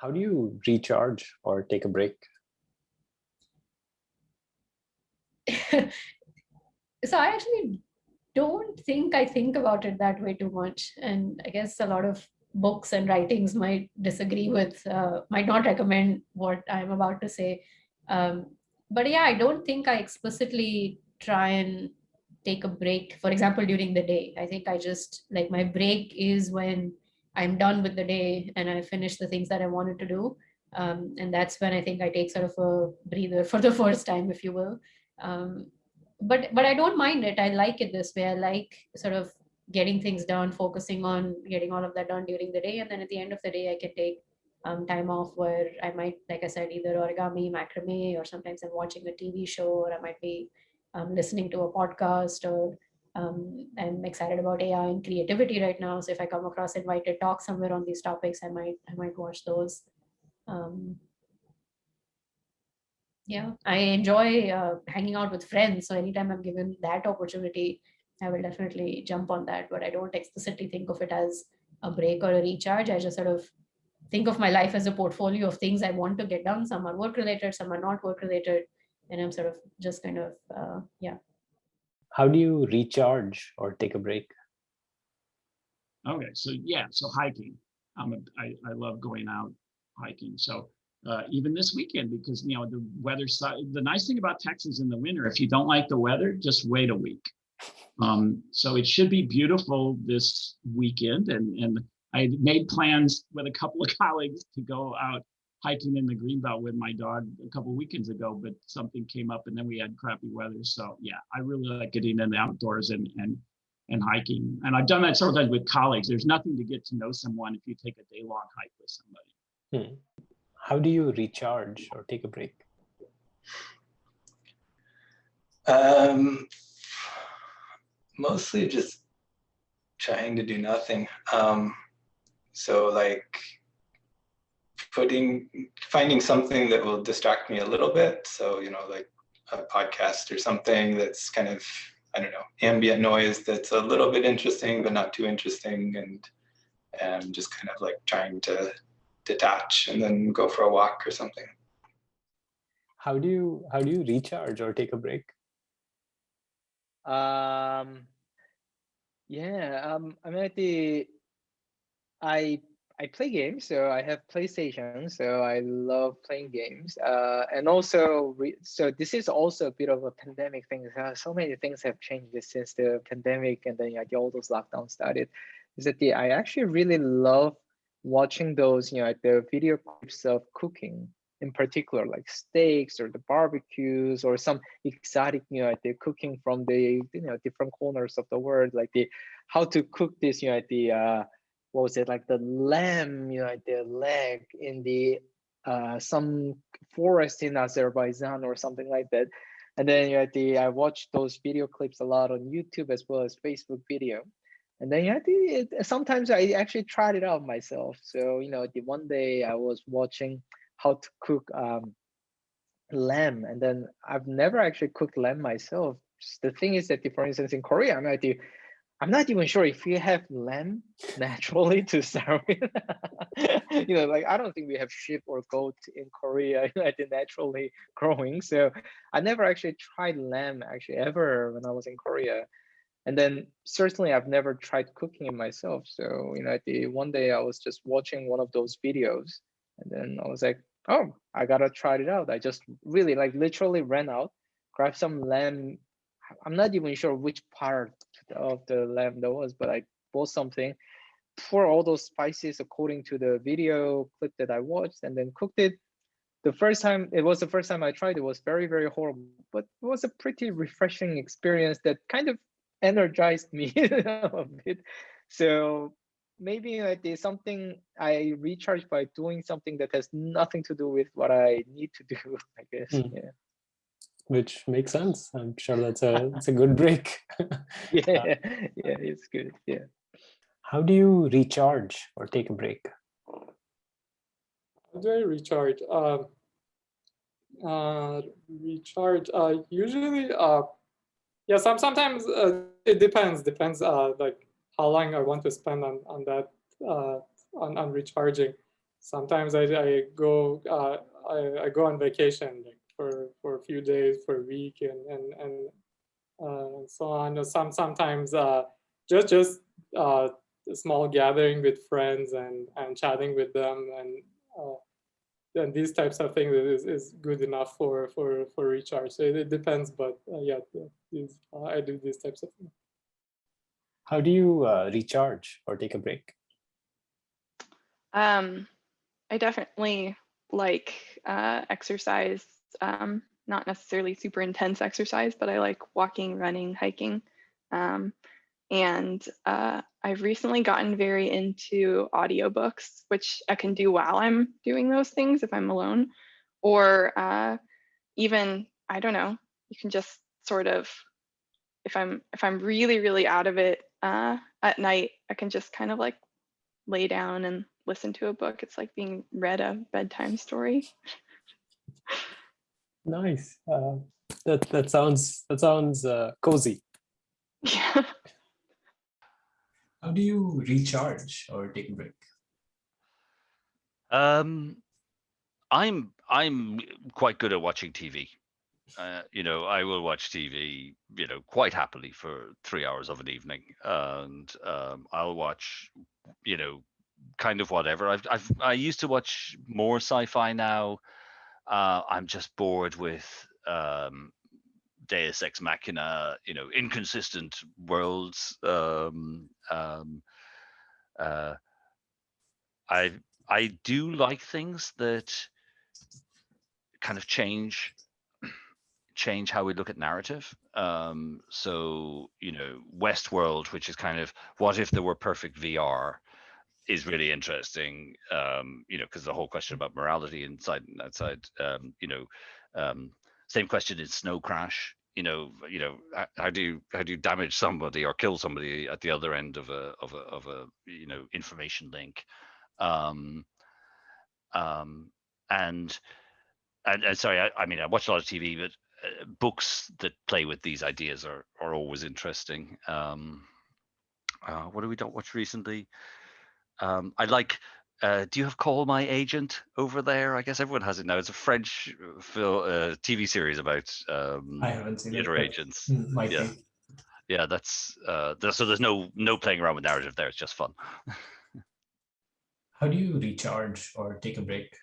How do you recharge or take a break? So I actually don't think I think about it that way too much. And I guess a lot of books and writings might disagree with, might not recommend what I'm about to say. Um, but yeah, I don't think I explicitly try and take a break, for example, during the day. I think I just like my break is when I'm done with the day and I finish the things that I wanted to do. And that's when I think I take sort of a breather for the first time, if you will. Um, but I don't mind it. I like it this way. I like sort of getting things done, focusing on getting all of that done during the day, and then at the end of the day, I can take time off where I might, like I said, either origami, macrame, or sometimes I'm watching a TV show, or I might be listening to a podcast, or I'm excited about AI and creativity right now. So if I come across invited talks somewhere on these topics, I might watch those. Um, yeah, I enjoy hanging out with friends. So anytime I'm given that opportunity, I will definitely jump on that. But I don't explicitly think of it as a break or a recharge. I just sort of think of my life as a portfolio of things I want to get done. Some are work related, some are not work related. And I'm sort of just kind of, yeah. How do you recharge or take a break? Okay, so hiking. I love going out hiking. So even this weekend, because the weather's the nice thing about Texas in the winter, if you don't like the weather, just wait a week. So it should be beautiful this weekend, and I made plans with a couple of colleagues to go out hiking in the Greenbelt with my dog a couple of weekends ago, but something came up and then we had crappy weather. So yeah, I really like getting in the outdoors and hiking. And I've done that several times with colleagues. There's nothing to get to know someone if you take a day-long hike with somebody. How do you recharge or take a break? Mostly just trying to do nothing. So like finding something that will distract me a little bit. So, like a podcast or something that's kind of, I don't know, ambient noise that's a little bit interesting, but not too interesting. And just kind of like trying to detach and then go for a walk or something. How do you recharge or take a break? I mean, I play games, so I have PlayStation, so I love playing games. And also, so this is also a bit of a pandemic thing. So many things have changed since the pandemic, and then all those lockdowns started. Is that I actually really love watching those, the video clips of cooking, in particular, like steaks or the barbecues or some exotic, the cooking from the different corners of the world, like how to cook this, what was it, like the lamb, the leg in the some forest in Azerbaijan or something like that. And then I watched those video clips a lot on YouTube as well as Facebook video. And then sometimes I actually tried it out myself. So the one day I was watching how to cook lamb, and then I've never actually cooked lamb myself. The thing is that, for instance, in Korea, I'm not even sure if we have lamb naturally to start with. Like I don't think we have sheep or goat in Korea, naturally growing. So I never actually tried lamb actually ever when I was in Korea. And then certainly I've never tried cooking it myself. So, one day I was just watching one of those videos, and then I was like, oh, I gotta try it out. I just really literally ran out, grabbed some lamb. I'm not even sure which part of the lamb that was, but I bought something, pour all those spices according to the video clip that I watched, and then cooked it. It was the first time I tried. It was very, very horrible, but it was a pretty refreshing experience that kind of energized me a bit. So maybe there's something I recharge by doing something that has nothing to do with what I need to do, I guess. Yeah. Which makes sense. I'm sure it's a good break. Yeah, it's good. Yeah. How do you recharge or take a break? How do I recharge? Usually, yeah. Sometimes it depends. Like how long I want to spend on that on recharging. sometimes I go I go on vacation like for a few days, for a week, and so on. Sometimes just a small gathering with friends and chatting with them, and these types of things is good enough for recharge. So it depends, but yeah, I do these types of things. How do you recharge or take a break? I definitely like exercise, not necessarily super intense exercise, but I like walking, running, hiking. And I've recently gotten very into audiobooks, which I can do while I'm doing those things if I'm alone. Or even, I don't know, you can just sort of, if I'm really, really out of it at night, I can just kind of like lay down and listen to a book. It's like being read a bedtime story. Nice. That sounds cozy. Yeah. How do you recharge or take a break? I'm quite good at watching TV. You know, I will watch TV, you know, quite happily for 3 hours of an evening, and I'll watch, you know, kind of whatever. I used to watch more sci-fi. Now I'm just bored with Deus Ex Machina, you know, inconsistent worlds. I do like things that kind of change how we look at narrative. So, you know, Westworld, which is kind of what if there were perfect VR, is really interesting. You know, because the whole question about morality inside and outside. You know, same question in Snow Crash. You know, how do you damage somebody or kill somebody at the other end of a you know, information link. And sorry, I mean, I watch a lot of TV, but books that play with these ideas are always interesting. What have we not watched recently? I like. Do you have Call My Agent over there? I guess everyone has it now. It's a French TV series about I haven't seen theater it, agents. might Yeah. be. Yeah, that's so there's no playing around with narrative there. It's just fun. How do you recharge or take a break?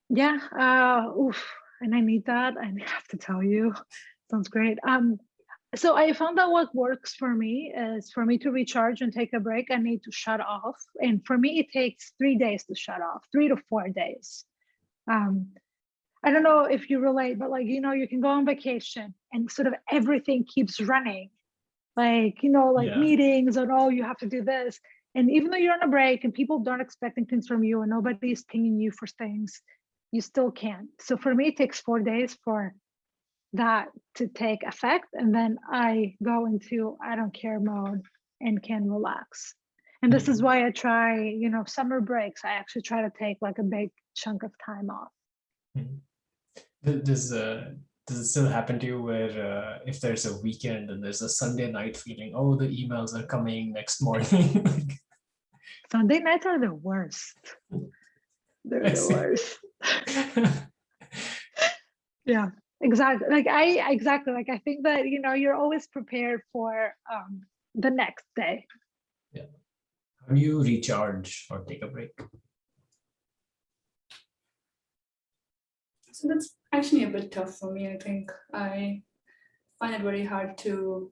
Yeah, and I need that. I have to tell you, sounds great. So I found that what works for me is for me to recharge and take a break, I need to shut off. And for me, it takes 3 days to shut off, 3 to 4 days. I don't know if you relate, but like, you know, you can go on vacation and sort of everything keeps running. Like, you know, like meetings and oh, you have to do this. And even though you're on a break and people don't expect things from you and nobody's pinging you for things, you still can't. So for me, it takes 4 days for that to take effect. And then I go into I don't care mode and can relax. And this is why I try, you know, summer breaks. I actually try to take like a big chunk of time off. Does it still happen to you where if there's a weekend and there's a Sunday night feeling, oh, the emails are coming next morning? Sunday nights are the worst. They're the worst. Yeah, exactly. Like I think that, you know, you're always prepared for the next day. Yeah. How do you recharge or take a break? So that's actually a bit tough for me. I think I find it very hard to,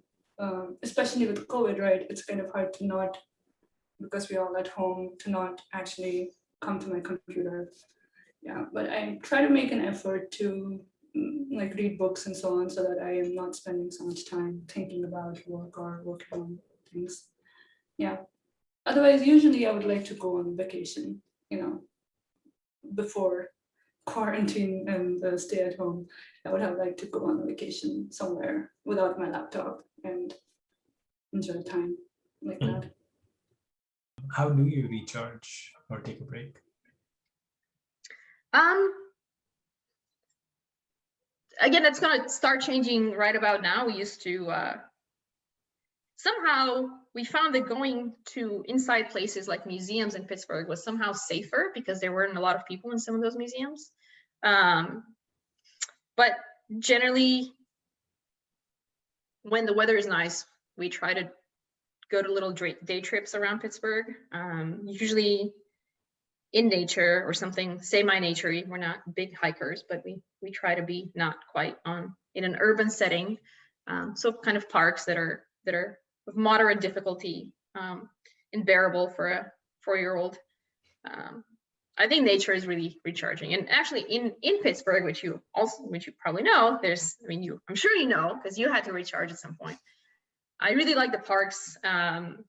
especially with COVID, right? It's kind of hard to not, because we're all at home, to not actually come to my computer. Yeah, but I try to make an effort to like read books and so on, so that I am not spending so much time thinking about work or working on things. Yeah. Otherwise, usually I would like to go on vacation, you know, before quarantine and the stay at home. I would have liked to go on a vacation somewhere without my laptop and enjoy time like that. How do you recharge or take a break? Again, it's gonna start changing right about now. We used to somehow we found that going to inside places like museums in Pittsburgh was somehow safer because there weren't a lot of people in some of those museums. But generally, when the weather is nice, we try to go to little day trips around Pittsburgh, usually in nature or something semi-naturey. We're not big hikers, but we try to be not quite in an urban setting. So kind of parks that are of moderate difficulty and bearable for a 4-year-old. I think nature is really recharging. And actually in Pittsburgh, which you probably know, I'm sure you know, because you had to recharge at some point. I really like the parks and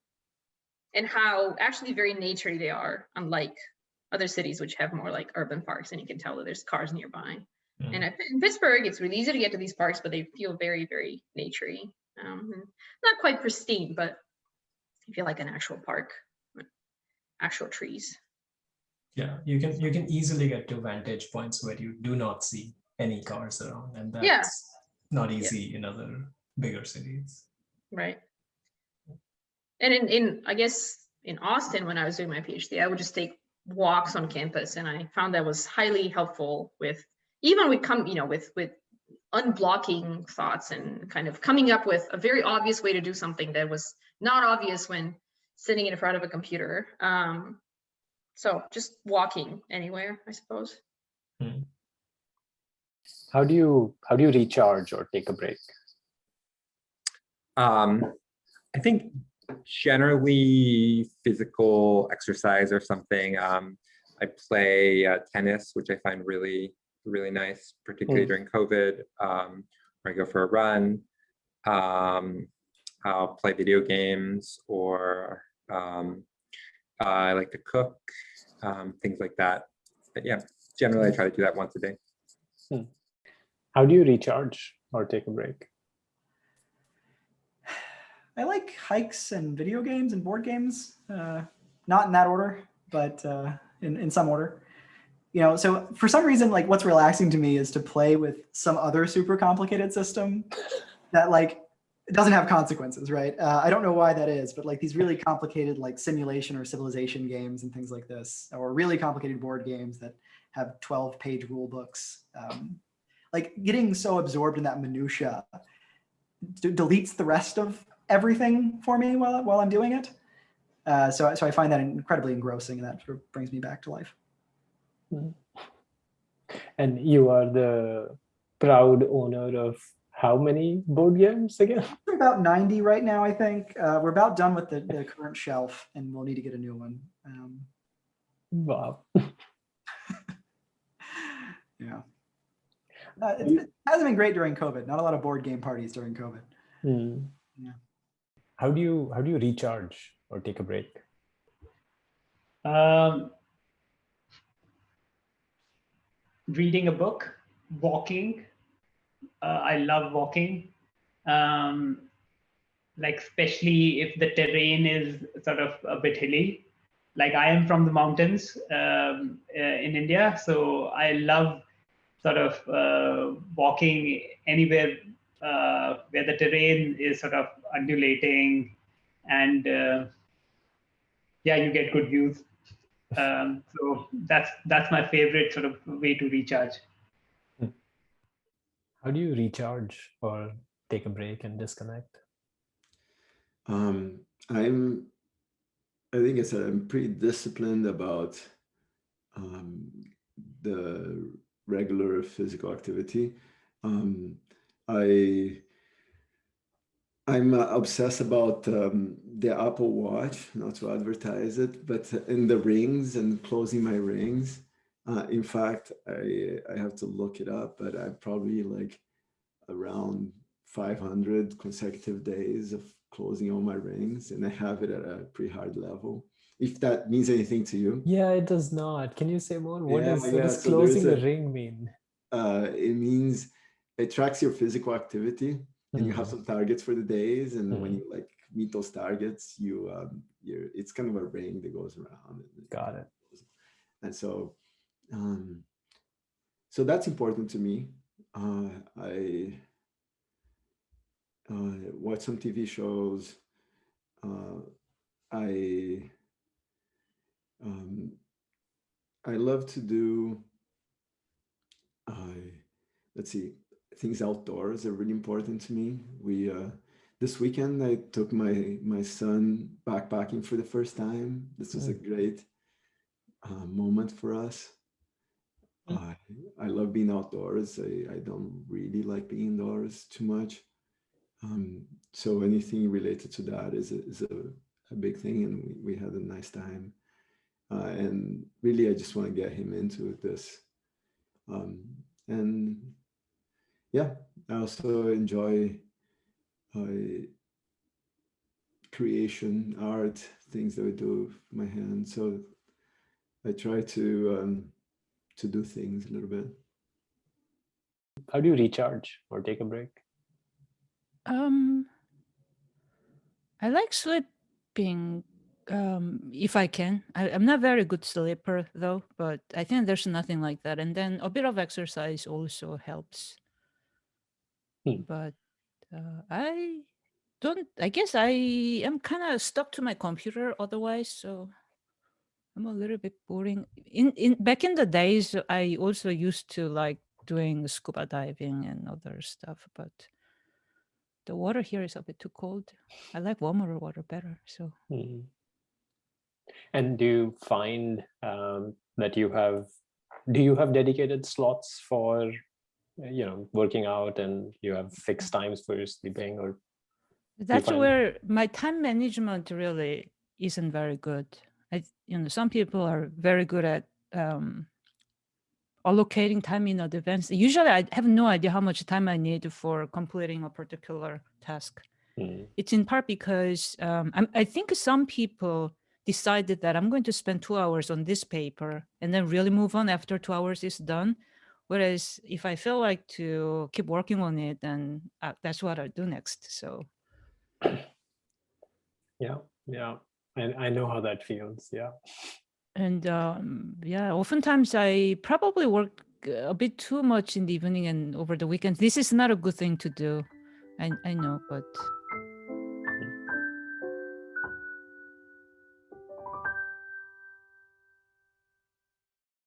how actually very naturey they are, unlike other cities which have more like urban parks, and you can tell that there's cars nearby. Mm. And in Pittsburgh, it's really easy to get to these parks, but they feel very, very naturey. Not quite pristine, but you feel like an actual park, actual trees. Yeah, you can easily get to vantage points where you do not see any cars around, and that's not easy in other bigger cities. Right. And in I guess in Austin, when I was doing my PhD, I would just take walks on campus, and I found that was highly helpful with unblocking thoughts and kind of coming up with a very obvious way to do something that was not obvious when sitting in front of a computer. So just walking anywhere, I suppose. How do you recharge or take a break? I think generally physical exercise or something. I play tennis, which I find really, really nice, particularly during COVID, where I go for a run. I'll play video games, or I like to cook, things like that. But yeah, generally I try to do that once a day. How do you recharge or take a break? I like hikes and video games and board games, not in that order, but in some order. So for some reason, like what's relaxing to me is to play with some other super complicated system that like it doesn't have consequences, right? I don't know why that is, but like these really complicated like simulation or civilization games and things like this, or really complicated board games that have 12-page rule books. Like getting so absorbed in that minutia deletes the rest of everything for me while I'm doing it. So I find that incredibly engrossing, and that sort of brings me back to life. And you are the proud owner of how many board games again? About 90 right now, I think. We're about done with the current shelf, and we'll need to get a new one. Wow. Yeah. It hasn't been great during COVID. Not a lot of board game parties during COVID. Yeah. How do you recharge or take a break? Reading a book, walking. I love walking. Like especially if the terrain is sort of a bit hilly. Like I am from the mountains in India, so I love sort of walking anywhere where the terrain is sort of undulating, and you get good views. So that's my favorite sort of way to recharge. How do you recharge or take a break and disconnect? I think I said I'm pretty disciplined about the regular physical activity. I'm obsessed about the Apple Watch, not to advertise it, but in the rings and closing my rings. In fact, I have to look it up, but I'm probably like around 500 consecutive days of closing all my rings, and I have it at a pretty hard level. If that means anything to you. Yeah, it does not. Can you say more? What does closing a ring mean? It means it tracks your physical activity, and you have some targets for the days, and when you like meet those targets, it's kind of a ring that goes around. Got it. And so that's important to me. I watch some TV shows. I love to do, let's see, things outdoors are really important to me. This weekend I took my son backpacking for the first time. This was a great moment for us. I love being outdoors. I don't really like being indoors too much. So anything related to that is a big thing, and we had a nice time. And really, I just want to get him into this. And yeah, I also enjoy creation, art, things that I do with my hands. So I try to do things a little bit. How do you recharge or take a break? I like sleeping if I can. I'm not very good sleeper though, but I think there's nothing like that. And then a bit of exercise also helps. But I guess I am kind of stuck to my computer otherwise, so I'm a little bit boring. Back in the days, I also used to like doing scuba diving and other stuff, but the water here is a bit too cold. I like warmer water better. So. And do you find that do you have dedicated slots for, working out, and you have fixed times for your sleeping, or? That's where my time management really isn't very good. Some people are very good at allocating time in advance. Usually I have no idea how much time I need for completing a particular task. It's in part because I think some people decided that I'm going to spend 2 hours on this paper and then really move on after 2 hours is done. Whereas if I feel like to keep working on it, then that's what I do next. So. Yeah. I know how that feels. Yeah. And oftentimes I probably work a bit too much in the evening and over the weekends. This is not a good thing to do. I know, but